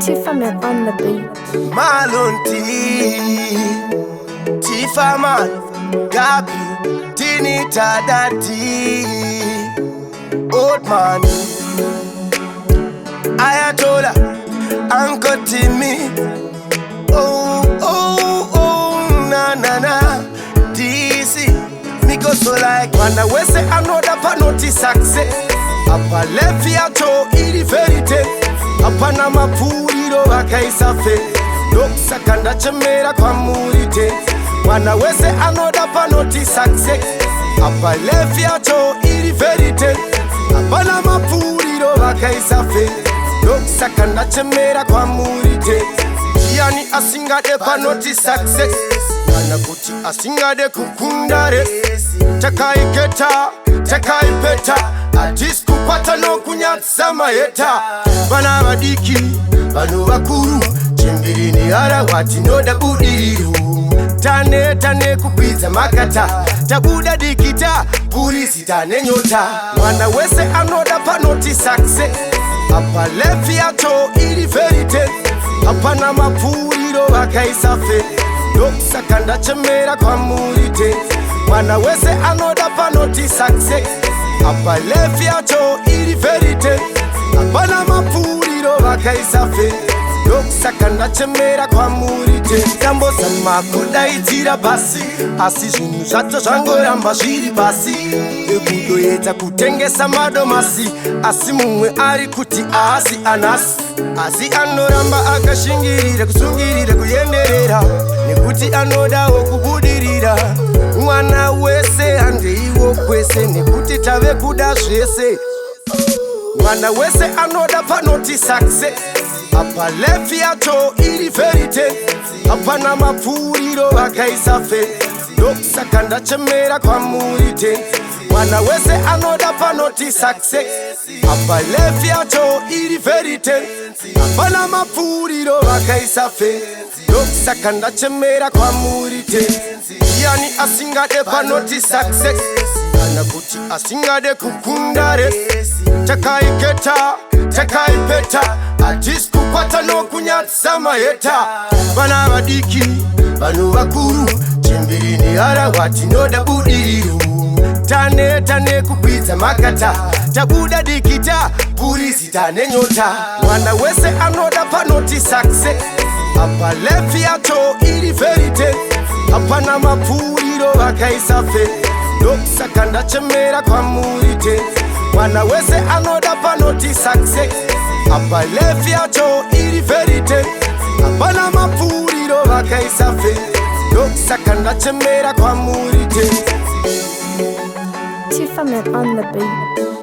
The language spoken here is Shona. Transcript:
Tifaman on the beat. Malonti, Tifaman, Gabi, Tini Tadati, Old man, Ayatola, Uncle Timmy, oh, na na na, DC, Miko so like, Wanda Wese another panoti success. Apa lefi ato iri verite, apa na mapuriro wakaisa fe, doksa kanda chemera kwa murite. Wanda Wese another panoti success. Apa lefi ato iri verite, apa na mapuriro wakaisa fe, doksa kanda chemera kwa murite. Yani asinga de panoti success, wana kuti asinga de kukundare. Takai keta, takai peta, atisku kwata no kunyatsa maheta. Bana badiki, banu bakuru, chimbirini ara wati no da budiru. Tane kupiza makata, tabuda dikita, purisi tane nyota. Wanda Wese anoda panoti success. Apa lefi ato iri verite, apa na mapuriro wakaisa fe, doksa kanda chemera kwa murite. Wanda Wese anoda panoti success. Apa lefi ato iri verite, apa na mapuriro wakaisa fe, doksa kanda chemera kwa murite. Jambo sama kudaitira basi, asi zvinhu zvacho zvangoramba zviri basi. Ekudo yeta kutengesa madomasi, asi mumwe ari kuti aasi anasi. Asi anoramba akashingirira kusungirira kuyenderera, nekuti anodawo kubudirira. Mwana wese handeiwo kwese, nekuti tave kuda zvese. Wanda Wese anoda panoti success. Apa lefi ato iri verite, apa na mapuriro wakaisa fe, doksa kanda chemera kwa murite. Wanda Wese anoda panoti success. Apa lefi ato iri verite, apa na mapuriro wakaisa fe, doksa kanda chemera kwa murite. Yani asinga de panoti success, kana kuti asinga de kukundare. Takai keta, takai peta, atisku kwata no kunyatsa maheta. Bana badiki, banu bakuru, chimbirini ara wati no da budiru. Tane kupiza makata, tabuda dikita, purisi tane nyota. Wanda Wese anoda panoti success. Apa lefi ato iri verite, apa na mapuriro wakaisa fe, doksa kanda chemera kwa murite. Wanda Wese anoda panoti success. Apa lefi ato iri verite, apa na mapuriro wakaisa fe, doksa kanda chemera kwa murite. Tifaman on the beat.